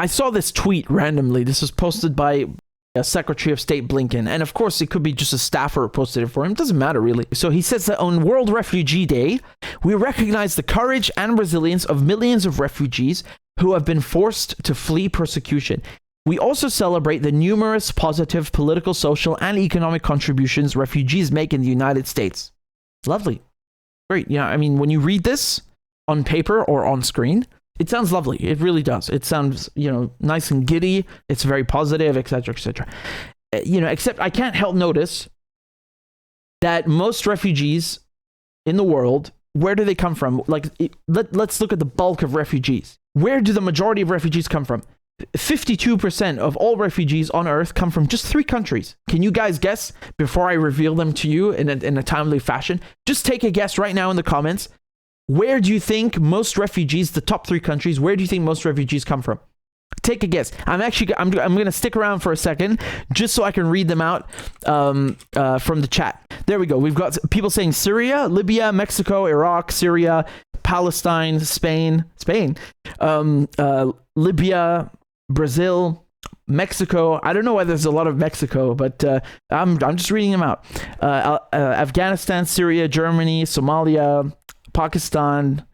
I saw this tweet randomly. This was posted by Secretary of State Blinken. And of course, it could be just a staffer who posted it for him. It doesn't matter, really. So he says that on World Refugee Day, we recognize the courage and resilience of millions of refugees who have been forced to flee persecution. We also celebrate the numerous positive political, social, and economic contributions refugees make in the United States. Lovely. Great. Yeah, I mean, when you read this on paper or on screen, it sounds lovely. It really does. It sounds, nice and giddy. It's very positive, etc., etc. Except I can't help notice that most refugees in the world, where do they come from? Let's look at the bulk of refugees. Where do the majority of refugees come from? 52% of all refugees on Earth come from just 3 countries. Can you guys guess before I reveal them to you in a timely fashion? Just take a guess right now in the comments. Where do you think most refugees, the top 3 countries, where do you think most refugees come from? Take a guess. I'm going to stick around for a second just so I can read them out from the chat. There we go. We've got people saying Syria, Libya, Mexico, Iraq, Syria, Palestine, Spain, Libya, Brazil, Mexico. I don't know why there's a lot of Mexico, but I'm just reading them out. Afghanistan, Syria, Germany, Somalia, Pakistan.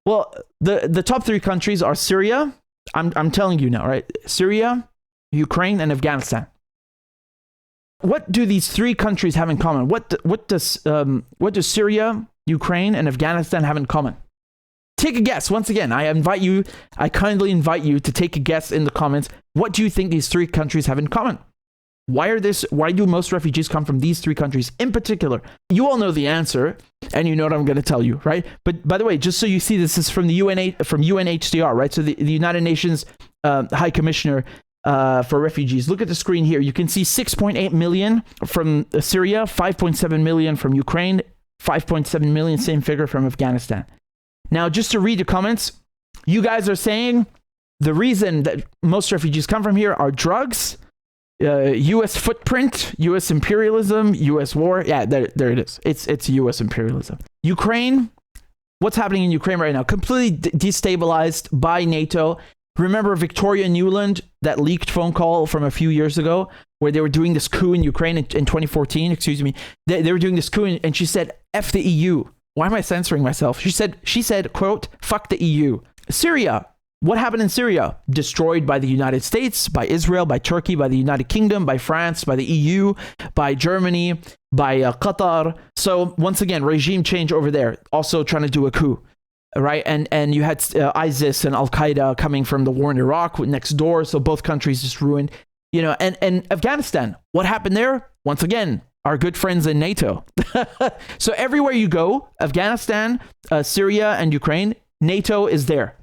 Well, the top 3 countries are Syria. I'm telling you now, right? Syria, Ukraine, and Afghanistan. What do these 3 countries have in common? What does Syria, Ukraine, and Afghanistan have in common? Take a guess. Once again, I kindly invite you to take a guess in the comments. What do you think these 3 countries have in common? Why do most refugees come from these 3 countries in particular? You all know the answer, and you know what I'm going to tell you, right? But by the way, just so you see, this is from the UNHCR, right? So the United Nations High Commissioner for Refugees. Look at the screen here. You can see 6.8 million from Syria, 5.7 million from Ukraine, 5.7 million, same figure from Afghanistan. Now, just to read the comments, you guys are saying the reason that most refugees come from here are drugs, U.S. footprint, U.S. imperialism, U.S. war. Yeah, there it is. It's U.S. imperialism. Ukraine, what's happening in Ukraine right now? Completely destabilized by NATO. Remember Victoria Nuland, that leaked phone call from a few years ago where they were doing this coup in Ukraine in 2014, excuse me. They were doing this coup and she said, F the EU. Why am I censoring myself? She said, quote, fuck the EU. Syria. What happened in Syria? Destroyed by the United States, by Israel, by Turkey, by the United Kingdom, by France, by the EU, by Germany, by Qatar. So once again, regime change over there, also trying to do a coup, right? And you had ISIS and Al-Qaeda coming from the war in Iraq next door. So both countries just ruined, and Afghanistan. What happened there? Once again, our good friends in NATO. So everywhere you go, Afghanistan, Syria, and Ukraine, NATO is there.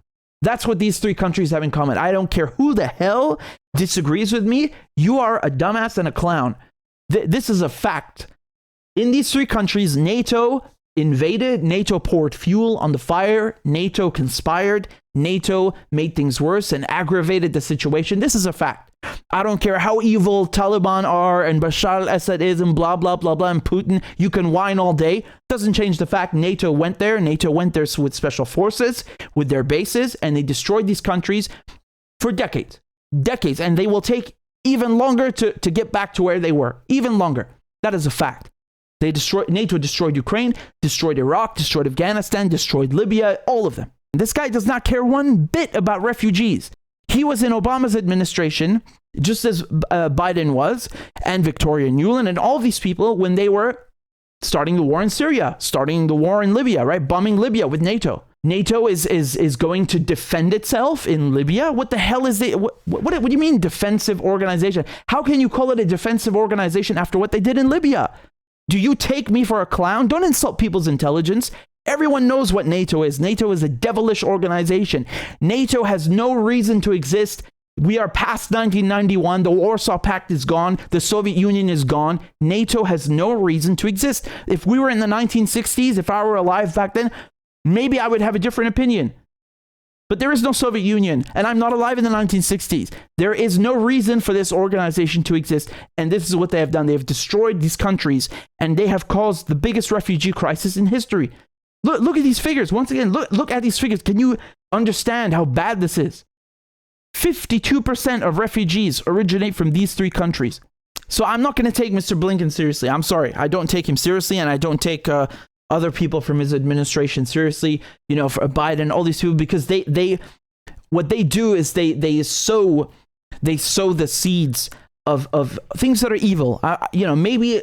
That's what these 3 countries have in common. I don't care who the hell disagrees with me. You are a dumbass and a clown. This is a fact. In these 3 countries, NATO invaded, NATO poured fuel on the fire, NATO conspired, NATO made things worse and aggravated the situation. This is a fact. I don't care how evil Taliban are and Bashar al-Assad is and blah, blah, blah, blah, and Putin. You can whine all day. Doesn't change the fact NATO went there. NATO went there with special forces, with their bases, and they destroyed these countries for decades. Decades. And they will take even longer to get back to where they were. Even longer. That is a fact. NATO destroyed Ukraine, destroyed Iraq, destroyed Afghanistan, destroyed Libya, all of them. This guy does not care one bit about refugees. He was in Obama's administration, just as Biden was, and Victoria Nuland, and all these people when they were starting the war in Syria, starting the war in Libya, right? Bombing Libya with NATO. NATO is going to defend itself in Libya? What the hell is it? What do you mean defensive organization? How can you call it a defensive organization after what they did in Libya? Do you take me for a clown? Don't insult people's intelligence. Everyone knows what NATO is. NATO is a devilish organization. NATO has no reason to exist. We are past 1991. The Warsaw Pact is gone. The Soviet Union is gone. NATO has no reason to exist. If we were in the 1960s, if I were alive back then, maybe I would have a different opinion. But there is no Soviet Union, and I'm not alive in the 1960s. There is no reason for this organization to exist, and this is what they have done. They have destroyed these countries, and they have caused the biggest refugee crisis in history. Look at these figures. Once again, look at these figures. Can you understand how bad this is? 52% of refugees originate from these three countries. So I'm not going to take Mr. Blinken seriously. I'm sorry. I don't take him seriously, and I don't take other people from his administration seriously, for Biden, all these people, because they what they do is they sow the seeds of things that are evil. Maybe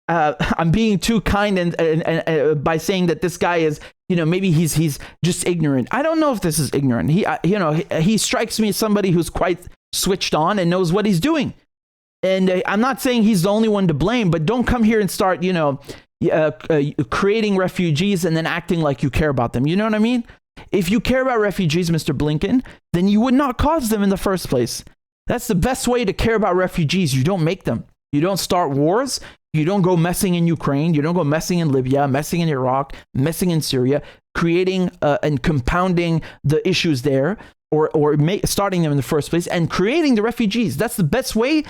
I'm being too kind and by saying that this guy is, maybe he's just ignorant. I don't know if this is ignorant. He strikes me as somebody who's quite switched on and knows what he's doing. And I'm not saying he's the only one to blame, but don't come here and start, creating refugees and then acting like you care about them. You know what I mean? If you care about refugees, Mr. Blinken, then you would not cause them in the first place. That's the best way to care about refugees. You don't make them. You don't start wars. You don't go messing in Ukraine. You don't go messing in Libya, messing in Iraq, messing in Syria, creating and compounding the issues there, or starting them in the first place and creating the refugees. That's the best way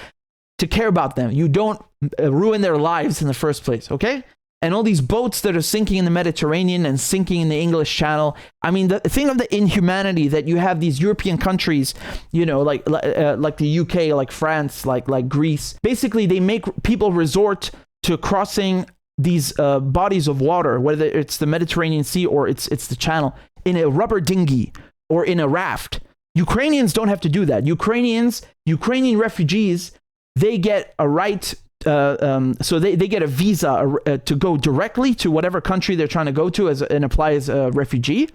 to care about them. You don't ruin their lives in the first place, okay? And all these boats that are sinking in the Mediterranean and sinking in the English Channel. I mean, the thing of the inhumanity that you have these European countries, like the UK, like France, like Greece. Basically, they make people resort to crossing these bodies of water, whether it's the Mediterranean Sea or it's the Channel, in a rubber dinghy or in a raft. Ukrainians don't have to do that. Ukrainian refugees, they get a right. So they get a visa to go directly to whatever country they're trying to go to and apply as a refugee.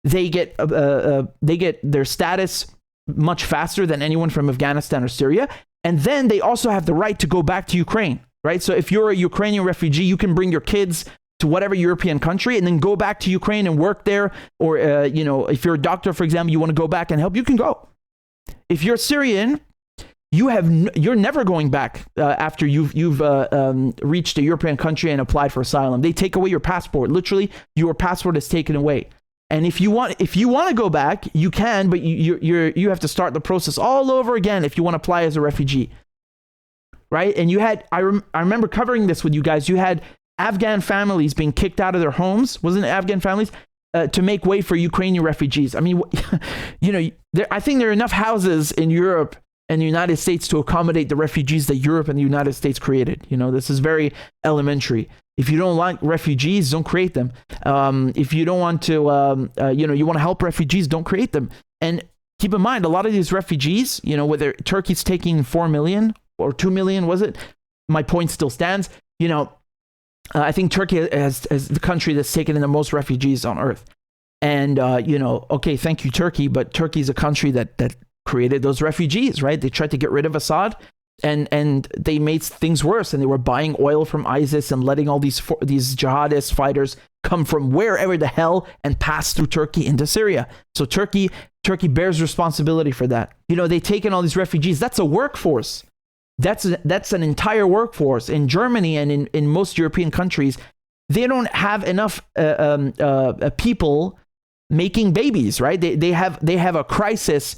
They get their status much faster than anyone from Afghanistan or Syria. And then they also have the right to go back to Ukraine, right? So if you're a Ukrainian refugee, you can bring your kids to whatever European country and then go back to Ukraine and work there. Or, if you're a doctor, for example, you want to go back and help, you can go. If you're Syrian, you're never going back after you've reached a European country and applied for asylum. They take away your passport. Literally, your passport is taken away. And if you want to go back, you can, but you have to start the process all over again if you want to apply as a refugee, right? And I remember covering this with you guys. You had Afghan families being kicked out of their homes. Wasn't it Afghan families? To make way for Ukrainian refugees. I mean, I think there are enough houses in Europe and the United States to accommodate the refugees that Europe and the United States created. This is very elementary. If you don't like refugees, don't create them. If you don't want to, you want to help refugees, don't create them. And keep in mind, a lot of these refugees, whether Turkey's taking 4 million or 2 million, was it? My point still stands. I think Turkey is the country that's taken in the most refugees on earth. And, okay, thank you, Turkey, but Turkey's a country that created those refugees, right? They tried to get rid of Assad and they made things worse, and they were buying oil from ISIS and letting all these jihadist fighters come from wherever the hell and pass through Turkey into Syria. So Turkey bears responsibility for that. They've taken all these refugees. That's a workforce. That's an entire workforce. In Germany and in most European countries, they don't have enough people making babies, right? They have a crisis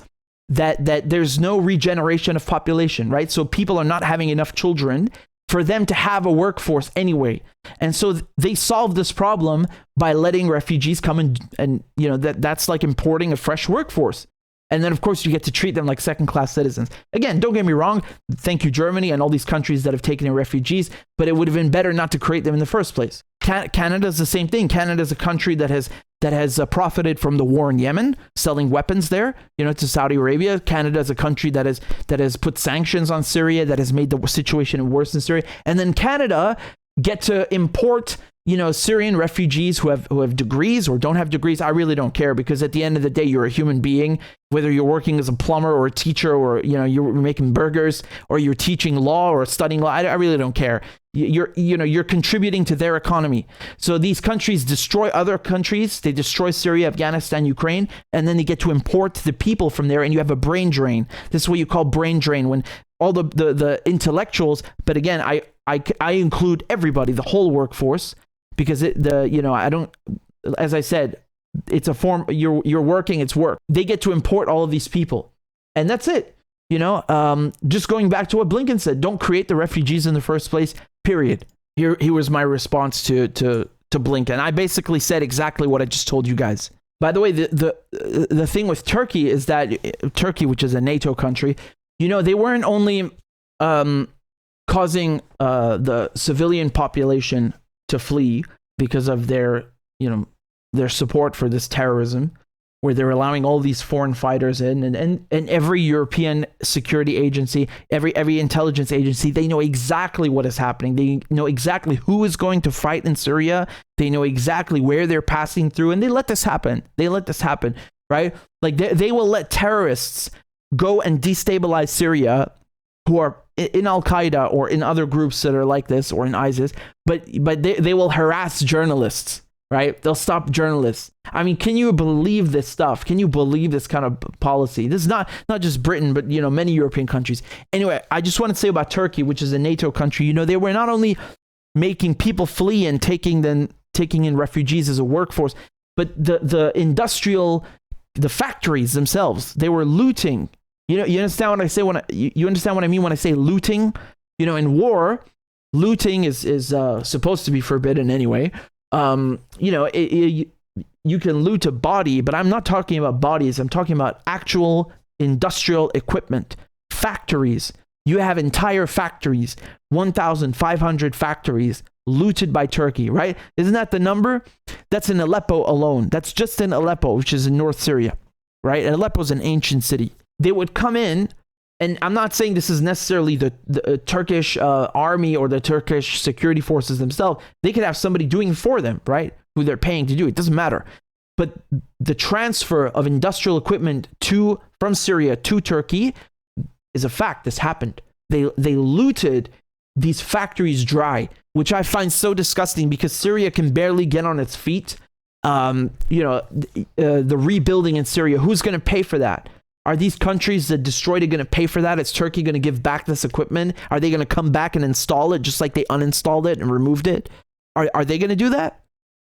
that there's no regeneration of population, right? So people are not having enough children for them to have a workforce anyway. And so they solve this problem by letting refugees come and that's like importing a fresh workforce. And then, of course, you get to treat them like second-class citizens. Again, don't get me wrong. Thank you, Germany and all these countries that have taken in refugees, but it would have been better not to create them in the first place. Canada's the same thing. Canada's a country that has profited from the war in Yemen, selling weapons there, to Saudi Arabia. Canada's a country that has put sanctions on Syria, that has made the situation worse in Syria. And then Canada get to import Syrian refugees who have degrees or don't have degrees. I really don't care, because at the end of the day, you're a human being, whether you're working as a plumber or a teacher, or, you're making burgers, or you're teaching law or studying law. I really don't care. You're contributing to their economy. So these countries destroy other countries. They destroy Syria, Afghanistan, Ukraine, and then they get to import the people from there. And you have a brain drain. This is what you call brain drain, when all the intellectuals, but again, I include everybody, the whole workforce, because I don't, as I said, it's a form, you're working, it's work. They get to import all of these people, and that's it. Just going back to what Blinken said, don't create the refugees in the first place, period. Here was my response to Blinken. I basically said exactly what I just told you guys. By the way, the thing with Turkey is that Turkey, which is a NATO country, they weren't only causing the civilian population to flee because of their support for this terrorism, where they're allowing all these foreign fighters in, and every European security agency, every intelligence agency, they know exactly what is happening. They know exactly who is going to fight in Syria. They know exactly where they're passing through, and they let this happen. Right? Like they will let terrorists go and destabilize Syria who are in Al-Qaeda or in other groups that are like this, or in ISIS, but they will harass journalists. Right? They'll stop journalists. I mean, can you believe this stuff? Can you believe this kind of policy? This is not just Britain, but, many European countries. Anyway, I just want to say about Turkey, which is a NATO country, they were not only making people flee and taking in refugees as a workforce, but the factories themselves, they were looting. You understand what I say you understand what I mean when I say looting? In war, looting is supposed to be forbidden anyway. You can loot a body, but I'm not talking about bodies. I'm talking about actual industrial equipment, factories. You have entire factories, 1,500 factories looted by Turkey, right? Isn't that the number? That's in Aleppo alone. That's just in Aleppo, which is in North Syria, right? And Aleppo is an ancient city. They would come in, and I'm not saying this is necessarily the Turkish army or the Turkish security forces themselves. They could have somebody doing it for them, right? Who they're paying to do it. It doesn't matter. But the transfer of industrial equipment from Syria to Turkey is a fact. This happened. They looted these factories dry, which I find so disgusting because Syria can barely get on its feet. The rebuilding in Syria, who's going to pay for that? Are these countries that destroyed it going to pay for that? Is Turkey going to give back this equipment? Are they going to come back and install it just like they uninstalled it and removed it? Are they going to do that?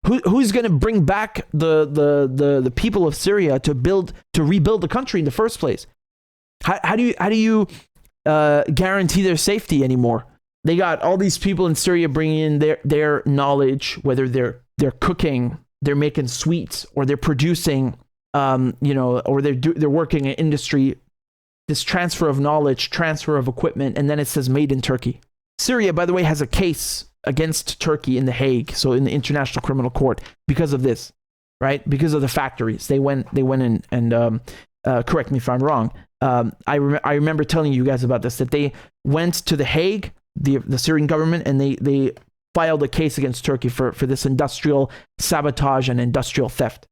Who's going to bring back the people of Syria to rebuild the country in the first place? How do you guarantee their safety anymore? They got all these people in Syria bringing in their knowledge, whether they're cooking, they're making sweets, or they're producing. Or they're working in industry, this transfer of knowledge, transfer of equipment, and then it says made in Turkey. Syria, by the way, has a case against Turkey in The Hague, so in the International Criminal Court, because of this, right? Because of the factories. They went in and correct me if I'm wrong. I remember telling you guys about this, that they went to The Hague, the Syrian government, and they filed a case against Turkey for this industrial sabotage and industrial theft.